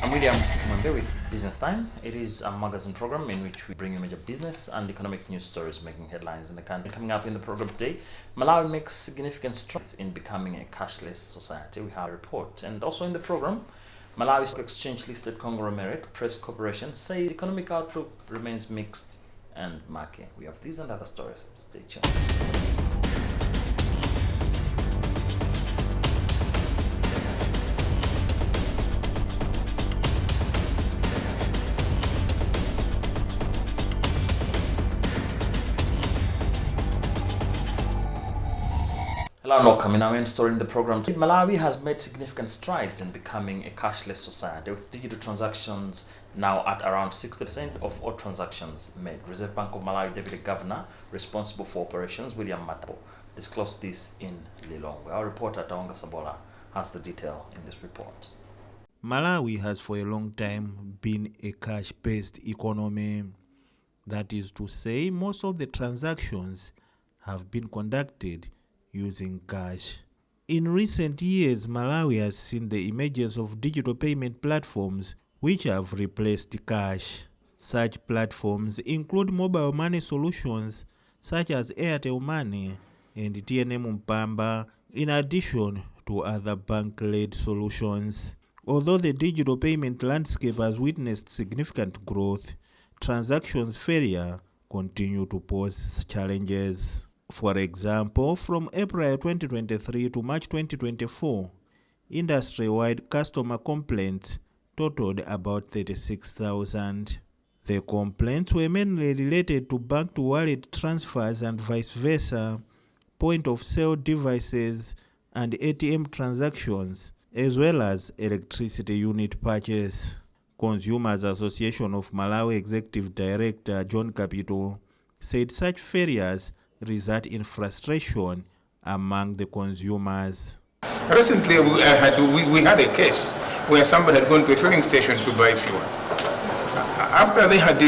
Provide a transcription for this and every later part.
I'm William Kumwembe with Business Time. It is a magazine program in which we bring you major business and economic news stories making headlines in the country. Coming up in the program today, Malawi makes significant strides in becoming a cashless society. We have a report. And also in the program, Malawi's exchange-listed conglomerate, Press Corporation, say the economic outlook remains mixed and murky. We have these and other stories. Stay tuned. Hello and welcome. In our main story in the program, Malawi has made significant strides in becoming a cashless society, with digital transactions now at around 60% of all transactions made. Reserve Bank of Malawi Deputy Governor responsible for operations, William Matabo, disclosed this in Lilongwe. Our reporter, Taonga Sabola, has the detail in this report. Malawi has for a long time been a cash-based economy. That is to say, most of the transactions have been conducted using cash. In recent years, Malawi has seen the emergence of digital payment platforms which have replaced cash. Such platforms include mobile money solutions such as Airtel Money and TNM Mpamba, in addition to other bank-led solutions. Although the digital payment landscape has witnessed significant growth, transactions failure continue to pose challenges. For example, from April 2023 to March 2024, industry-wide customer complaints totaled about 36,000. The complaints were mainly related to bank-to-wallet transfers and vice versa, point-of-sale devices and ATM transactions, as well as electricity unit purchase. Consumers Association of Malawi Executive Director John Capito said such failures result in frustration among the consumers. Recently, we had a case where somebody had gone to a filling station to buy fuel. After they had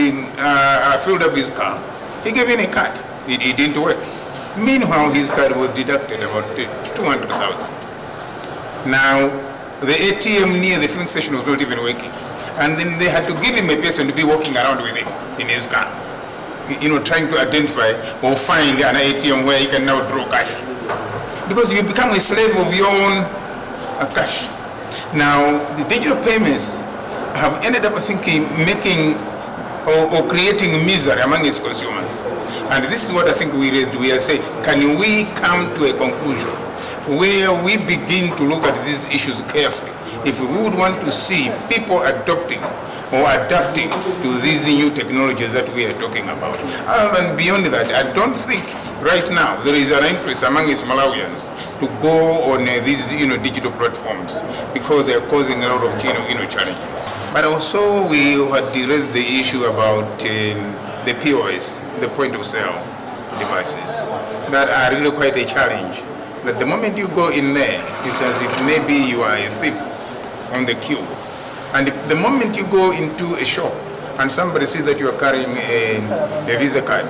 filled up his car, he gave in a card. It didn't work. Meanwhile, his card was deducted about 200,000. Now, the ATM near the filling station was not even working. And then they had to give him a person to be walking around with him in his car, trying to identify or find an ATM where he can now draw cash. Because you become a slave of your own cash. Now, the digital payments have ended up, making or creating misery among its consumers. And this is what I think we raised. We are saying, can we come to a conclusion where we begin to look at these issues carefully? If we would want to see people adopting or adapting to these new technologies that we are talking about. Other than beyond that, I don't think right now there is an interest among its Malawians to go on these digital platforms because they are causing a lot of challenges. But also we had raised the issue about the POS, the point of sale devices, that are really quite a challenge. That the moment you go in there, it's as if maybe you are a thief on the queue. And the moment you go into a shop and somebody sees that you are carrying a Visa card,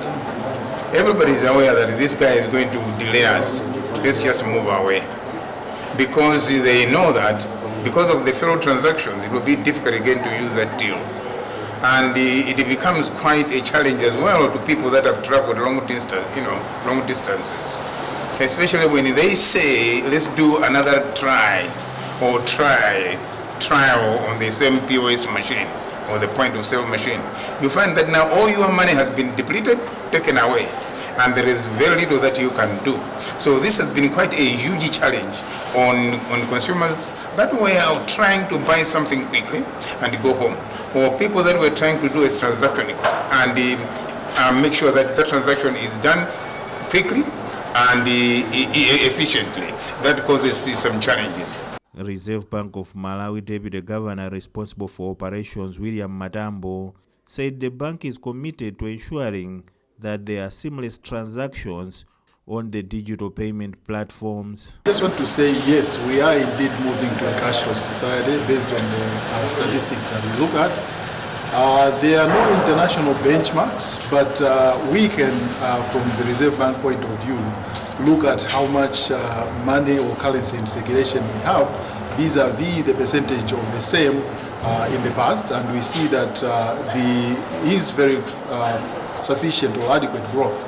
everybody is aware that this guy is going to delay us. Let's just move away. Because they know that because of the failed transactions, it will be difficult again to use that deal. And it becomes quite a challenge as well to people that have traveled long distances. Especially when they say, let's do another trial on the same POS machine or the point of sale machine. You find that now all your money has been depleted, taken away, and there is very little that you can do. So this has been quite a huge challenge on consumers that were trying to buy something quickly and go home, or people that were trying to do a transaction and make sure that the transaction is done quickly and efficiently. That causes some challenges. Reserve Bank of Malawi Deputy Governor responsible for operations, William Matabo, said the bank is committed to ensuring that there are seamless transactions on the digital payment platforms. I just want to say, yes, we are indeed moving to a cashless society based on the statistics that we look at. There are no international benchmarks, but we can, from the Reserve Bank point of view, look at how much money or currency in circulation we have vis-a-vis the percentage of the same in the past, and we see that there is very sufficient or adequate growth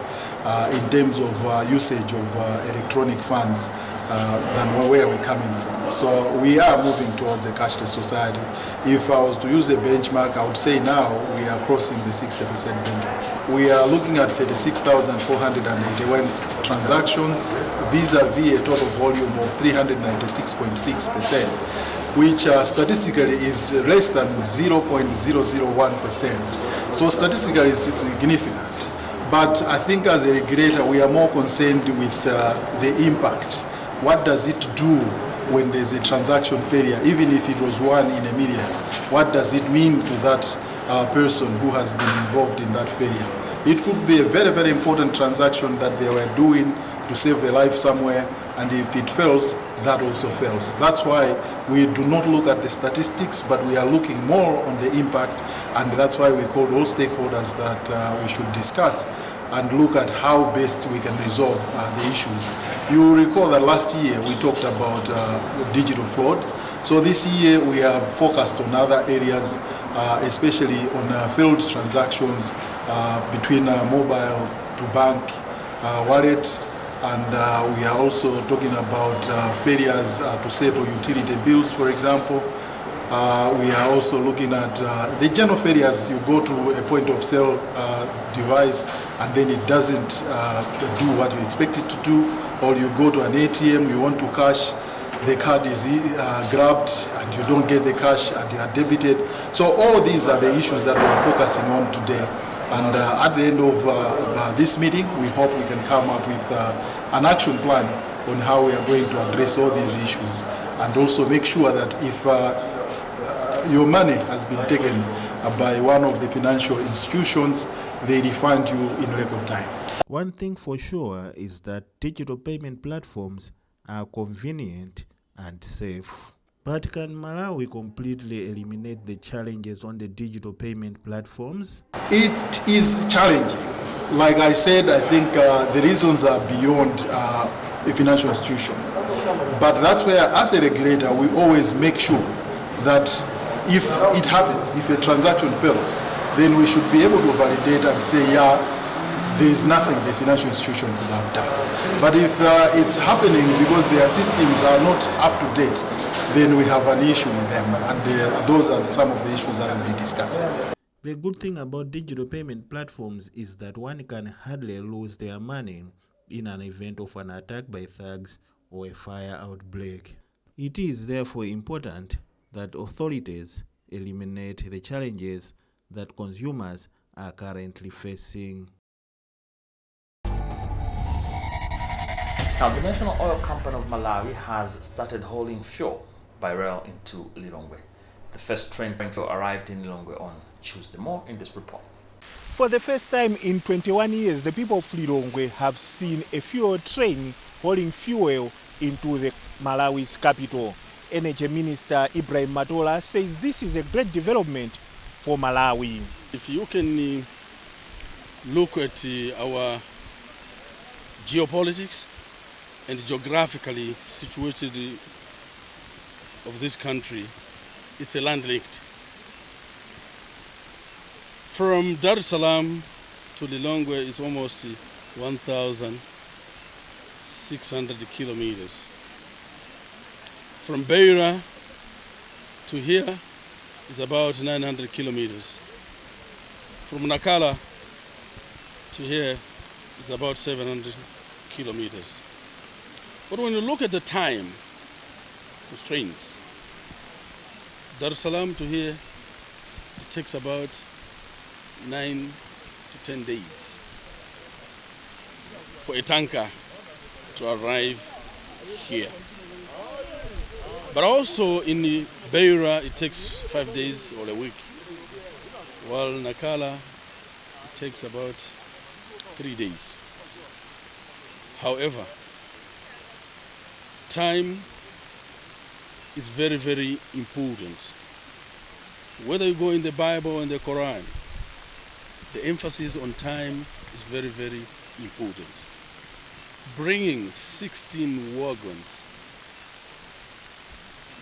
in terms of usage of electronic funds than where we're coming from. So we are moving towards a cashless society. If I was to use a benchmark, I would say now we are crossing the 60% benchmark. We are looking at 36,481 transactions vis-a-vis a total volume of 396.6%, which statistically is less than 0.001%. So statistically it's significant. But I think as a regulator, we are more concerned with the impact. What does it do when there's a transaction failure, even if it was 1 in a million? What does it mean to that person who has been involved in that failure? It could be a very, very important transaction that they were doing to save their life somewhere, and if it fails, that also fails. That's why we do not look at the statistics, but we are looking more on the impact, and that's why we called all stakeholders that we should discuss and look at how best we can resolve the issues. You will recall that last year we talked about digital fraud. So this year we have focused on other areas, especially on failed transactions between mobile to bank wallet, and we are also talking about failures to settle utility bills, for example. We are also looking at the general failures. You go to a point of sale device and then it doesn't do what you expect it to do, or you go to an ATM, you want to cash, the card is grabbed and you don't get the cash and you are debited. So all these are the issues that we are focusing on today. And at the end of this meeting, we hope we can come up with an action plan on how we are going to address all these issues, and also make sure that if your money has been taken by one of the financial institutions, they refund you in record time. One thing for sure is that digital payment platforms are convenient and safe. But can Malawi completely eliminate the challenges on the digital payment platforms? It is challenging. Like I said, I think the reasons are beyond a financial institution. But that's where, as a regulator, we always make sure that if it happens, if a transaction fails, then we should be able to validate and say, yeah, there is nothing the financial institution could have done. But if it's happening because their systems are not up to date, then we have an issue with them, and those are some of the issues that we'll be discussing. The good thing about digital payment platforms is that one can hardly lose their money in an event of an attack by thugs or a fire outbreak. It is therefore important that authorities eliminate the challenges that consumers are currently facing. Now, the National Oil Company of Malawi has started hauling fuel by rail into Lilongwe. The first train arrived in Lilongwe on Tuesday. More in this report. For the first time in 21 years, the people of Lilongwe have seen a fuel train hauling fuel into the Malawi's capital. Energy Minister Ibrahim Matola says this is a great development for Malawi. If you can look at our geopolitics and geographically situated of this country, it's a land linked. From Dar es Salaam to Lilongwe is almost 1,600 kilometers. From Beira to here is about 900 kilometers. From Nakala to here is about 700 kilometers. But when you look at the time constraints, Dar es Salaam to here, it takes about 9 to 10 days for a tanker to arrive here. But also in Beira, it takes 5 days or a week, while Nakala, it takes about 3 days. However, time is very, very important. Whether you go in the Bible and the Quran, the emphasis on time is very, very important. Bringing 16 wagons,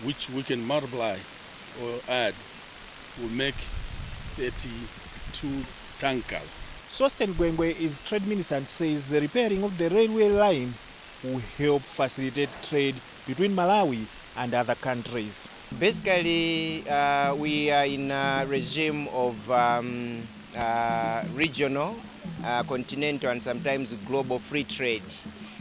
which we can multiply or add, will make 32 tankers. Sosten Gwengwe is trade minister and says the repairing of the railway line will help facilitate trade between Malawi and other countries. Basically, we are in a regime of regional, continental, and sometimes global free trade.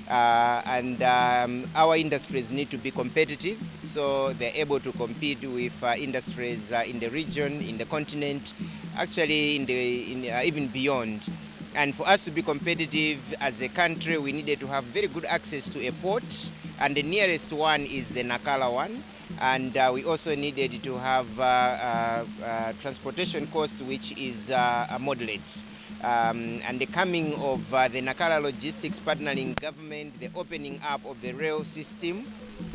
Our industries need to be competitive, so they're able to compete with industries in the region, in the continent, actually even beyond. And for us to be competitive as a country, we needed to have very good access to a port, and the nearest one is the Nacala one. And we also needed to have transportation cost, which is moderate. And the coming of the Nacala Logistics partnering government, the opening up of the rail system,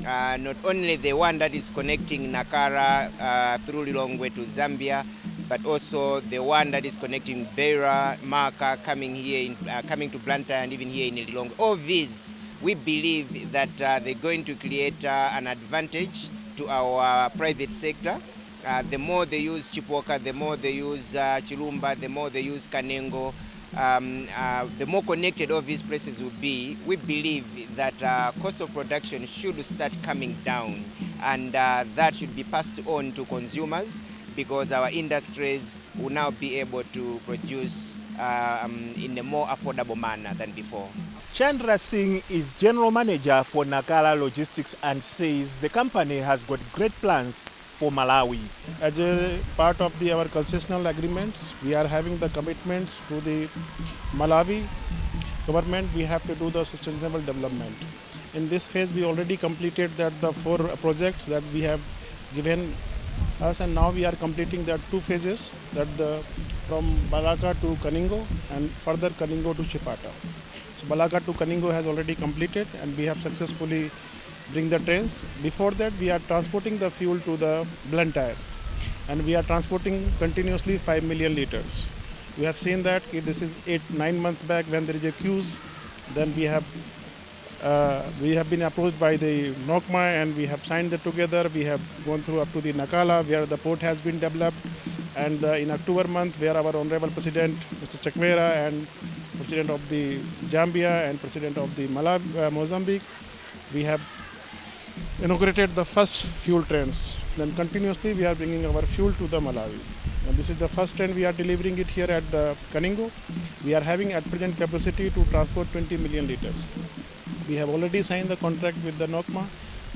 not only the one that is connecting Nacala through Lilongwe to Zambia, but also the one that is connecting Beira, Maka, coming to Blantyre, and even here in Lilongwe. All these, we believe that they're going to create an advantage to our private sector. The more they use Chipoka, the more they use Chilumba, the more they use Kanengo, the more connected all these places will be. We believe that cost of production should start coming down, and that should be passed on to consumers, because our industries will now be able to produce in a more affordable manner than before. Chandra Singh is general manager for Nacala Logistics and says the company has got great plans for Malawi. As a part of our concessional agreements, we are having the commitments to the Malawi government. We have to do the sustainable development. In this phase, we already completed the 4 projects that we have given us, and now we are completing the 2 phases, from Balaka to Kaningo and further Kaningo to Chipata. So Balaka to Kaningo has already completed, and we have successfully bring the trains. Before that, we are transporting the fuel to the Blantyre, and we are transporting continuously 5 million liters. We have seen that this is 8-9 months back when there is a queues. Then we have been approached by the NOCMA, and we have signed it together. We have gone through up to the Nacala, where the port has been developed, and in October month, where our Honorable President, Mr. Chakwera, and President of the Zambia and President of the Mozambique, we have inaugurated the first fuel trains. Then continuously we are bringing our fuel to the Malawi. And this is the first train we are delivering it here at the Kaningo. We are having at present capacity to transport 20 million liters. We have already signed the contract with the NOCMA,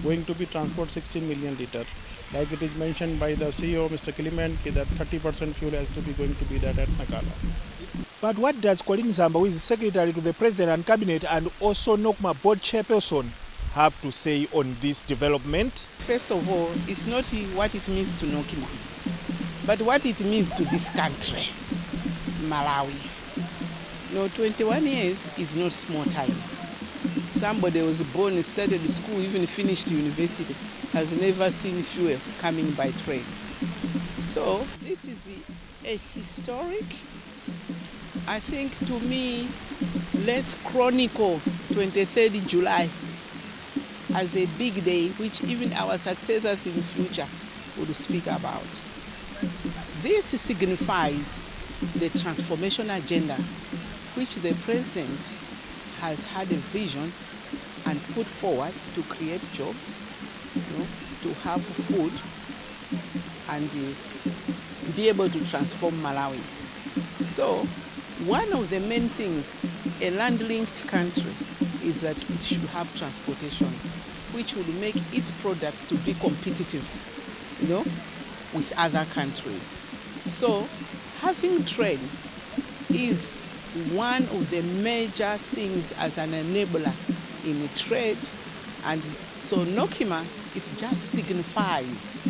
going to be transport 16 million liters. Like it is mentioned by the CEO, Mr. Kiliman, that 30% fuel has to be going to be that at Nacala. But what does Colin Zamba, who is Secretary to the President and Cabinet and also NOCMA board chairperson, have to say on this development? First of all, it's not what it means to Nokima, but what it means to this country, Malawi. 21 years is not small time. Somebody was born, started school, even finished university, has never seen fuel coming by train. So this is a historic, I think to me, let's chronicle 23rd July as a big day, which even our successors in the future would speak about. This signifies the transformation agenda, which the President has had a vision and put forward to create jobs, to have food, and be able to transform Malawi. So one of the main things, a land-linked country, is that it should have transportation, which will make its products to be competitive, with other countries. So having trade is one of the major things as an enabler in trade. And so Nokima, it just signifies,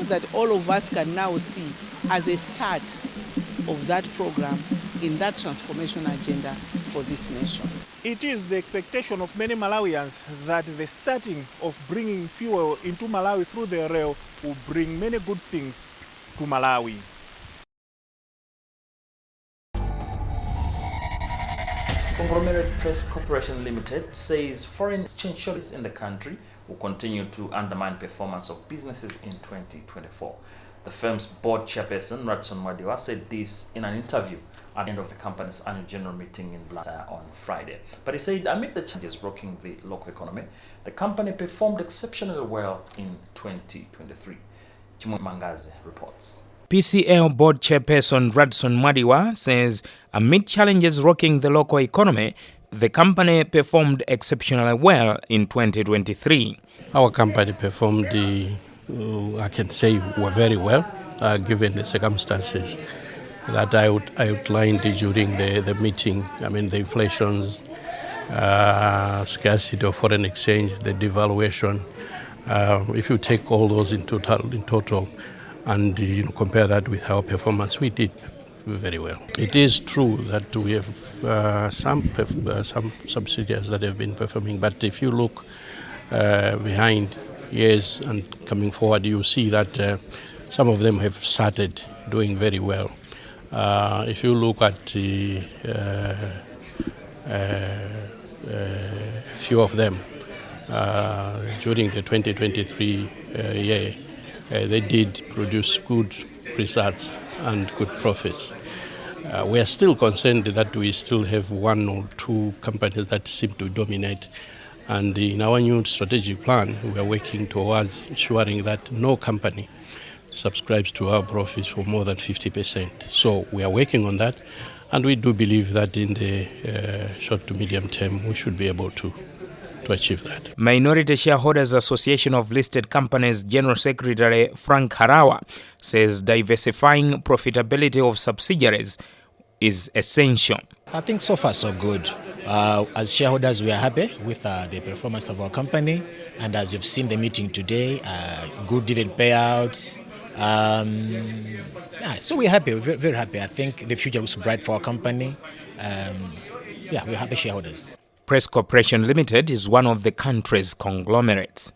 that all of us can now see as a start of that program in that transformation agenda for this nation. It is the expectation of many Malawians that the starting of bringing fuel into Malawi through the rail will bring many good things to Malawi. Kumwembe Press Corporation Limited says foreign exchange shortages in the country will continue to undermine performance of businesses in 2024. The firm's board chairperson, Radson Mwadiwa, said this in an interview at the end of the company's annual general meeting in Blantyre on Friday. But he said amid the challenges rocking the local economy, the company performed exceptionally well in 2023. Chimo Mangaze reports. PCL board chairperson Radson Mwadiwa says amid challenges rocking the local economy, the company performed exceptionally well in 2023. Our company performed, I can say, very well, given the circumstances that I outlined during the meeting. I mean, the inflations, scarcity of foreign exchange, the devaluation. If you take all those in total, and compare that with our performance, we did very well. It is true that we have some subsidiaries that have been performing, but if you look behind years and coming forward, you see that some of them have started doing very well. If you look at a few of them during the 2023 year, they did produce good results and good profits. We are still concerned that we still have one or two companies that seem to dominate. And in our new strategic plan, we are working towards ensuring that no company subscribes to our profits for more than 50%. So we are working on that, and we do believe that in the short to medium term, we should be able to achieve that. Minority Shareholders Association of Listed Companies General Secretary Frank Harawa says diversifying profitability of subsidiaries is essential. I think so far so good. As shareholders, we are happy with the performance of our company, and as you've seen the meeting today, good dividend payouts. So we're happy, we're very happy. I think the future looks bright for our company. We're happy shareholders. Press Corporation Limited is one of the country's conglomerates.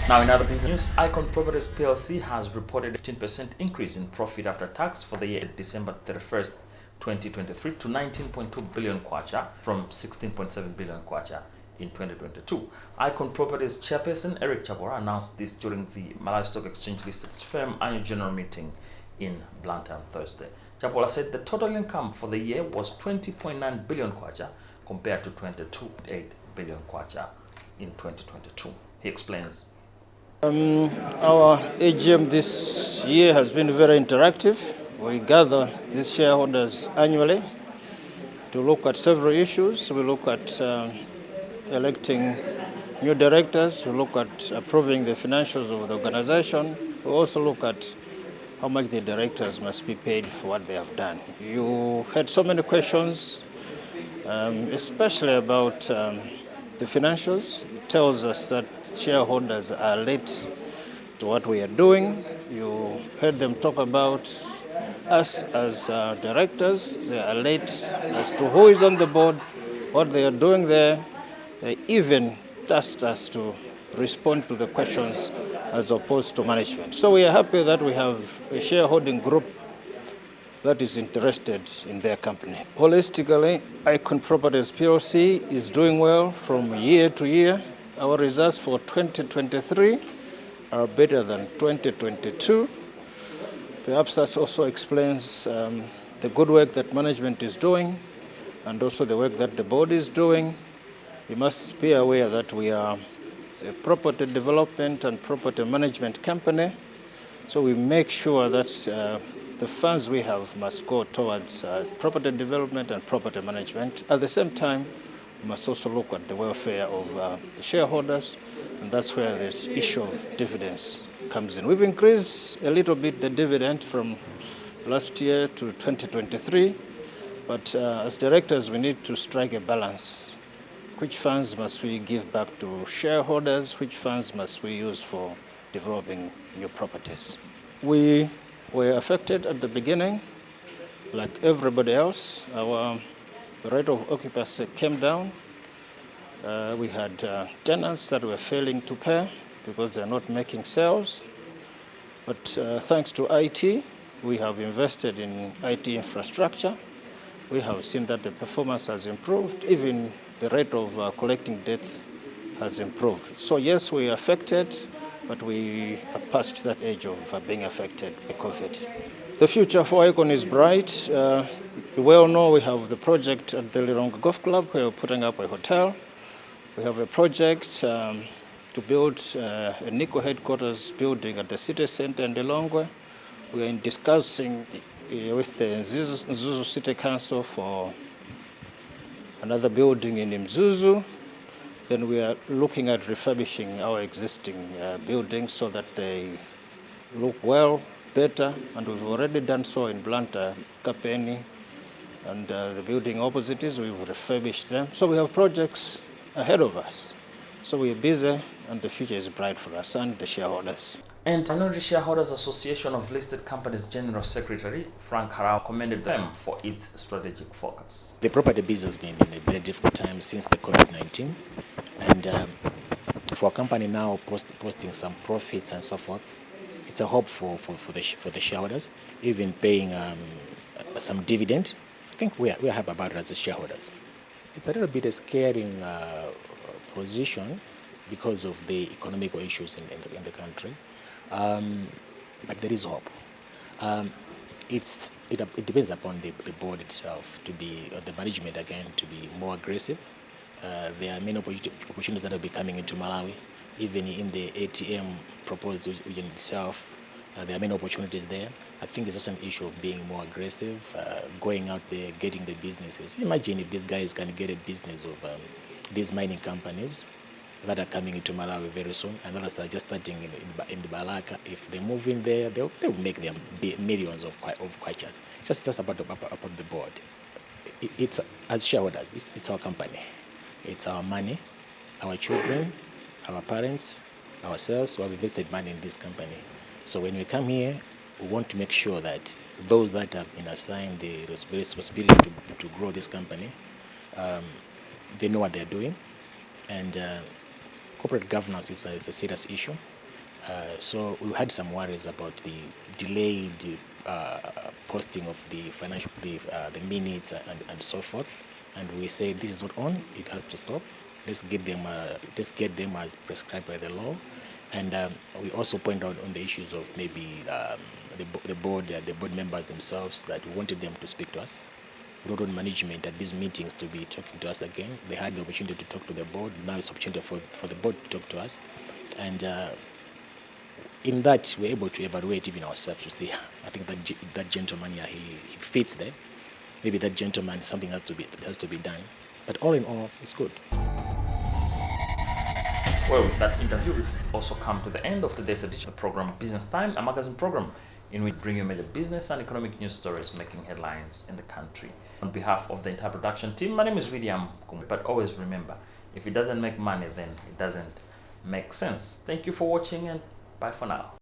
Now in other business news, Icon Properties PLC has reported a 15% increase in profit after tax for the year December 31st, 2023 to 19.2 billion kwacha from 16.7 billion kwacha in 2022. Icon Properties chairperson Eric Chabora announced this during the Malawi Stock Exchange listed firm annual general meeting in Blantyre on Thursday. Chabora said the total income for the year was 20.9 billion kwacha compared to 22.8 billion kwacha in 2022. He explains. Our AGM this year has been very interactive. We gather these shareholders annually to look at several issues. We look at electing new directors. We look at approving the financials of the organization. We also look at how much the directors must be paid for what they have done. You had so many questions, especially about the financials. It tells us that shareholders are late to what we are doing. You heard them talk about us as directors. They are late as to who is on the board, what they are doing there. They even tasked us to respond to the questions as opposed to management. So we are happy that we have a shareholding group that is interested in their company. Holistically, Icon Properties PLC is doing well from year to year. Our results for 2023 are better than 2022. Perhaps that also explains the good work that management is doing and also the work that the board is doing. You must be aware that we are a property development and property management company. So we make sure that the funds we have must go towards property development and property management. At the same time, we must also look at the welfare of the shareholders, and that's where this issue of dividends comes in. We've increased a little bit the dividend from last year to 2023, but as directors, we need to strike a balance. Which funds must we give back to shareholders? Which funds must we use for developing new properties? We were affected at the beginning, like everybody else. Our rate of occupancy came down. We had tenants that were failing to pay because they're not making sales. But thanks to IT, we have invested in IT infrastructure. We have seen that the performance has improved. Even the rate of collecting debts has improved. So yes, we are affected, but we are past that age of being affected by COVID. The future for Icon is bright. You well know we have the project at the Lilongwe Golf Club where we're putting up a hotel. We have a project to build a NICO headquarters building at the city center in Lilongwe. We are discussing with the Mzuzu City Council for another building in Mzuzu. Then we are looking at refurbishing our existing buildings so that they look well, better, and we've already done so in Blantyre, Kapeni, and the building opposite is, we've refurbished them. So we have projects ahead of us. So we're busy, and the future is bright for us and the shareholders. And Minority Shareholders Association of Listed Companies General Secretary Frank Harao commended them for its strategic focus. The property business has been in a very difficult time since the COVID-19, and for a company now posting some profits and so forth, it's a hope for the shareholders, even paying some dividend. I think we are happy about it as the shareholders. It's a little bit a scaring position because of the economic issues in the country, but there is hope. It depends upon the board itself to be, or the management again, to be more aggressive. There are many opportunities that will be coming into Malawi, even in the ATM proposed region itself. There are many opportunities there. I think it's just an issue of being more aggressive, going out there, getting the businesses. Imagine if these guys can get a business of these mining companies that are coming into Malawi very soon, and others are just starting in Balaka. If they move in there, they'll make them millions of kwachas. It's just about the board. It's as shareholders, it's our company. It's our money, our children, our parents, ourselves who have invested money in this company. So when we come here, we want to make sure that those that have been assigned the responsibility to grow this company, they know what they're doing. And corporate governance is a serious issue. So we had some worries about the delayed posting of the financial, the minutes and so forth. And we say this is not on; it has to stop. Let's get them as prescribed by the law. And we also point out on the issues of maybe the board members themselves, that we wanted them to speak to us. We don't want management at these meetings to be talking to us again. They had the opportunity to talk to the board. Now it's opportunity for the board to talk to us. And in that, we're able to evaluate even ourselves to see, I think that gentleman here, he fits there. Maybe that gentleman, something has to be done. But all in all, it's good. Well, with that interview, we've also come to the end of today's edition of the program Business Time, a magazine program in which we bring you major business and economic news stories making headlines in the country. On behalf of the entire production team, my name is William Kumwembe. But always remember, if it doesn't make money, then it doesn't make sense. Thank you for watching, and bye for now.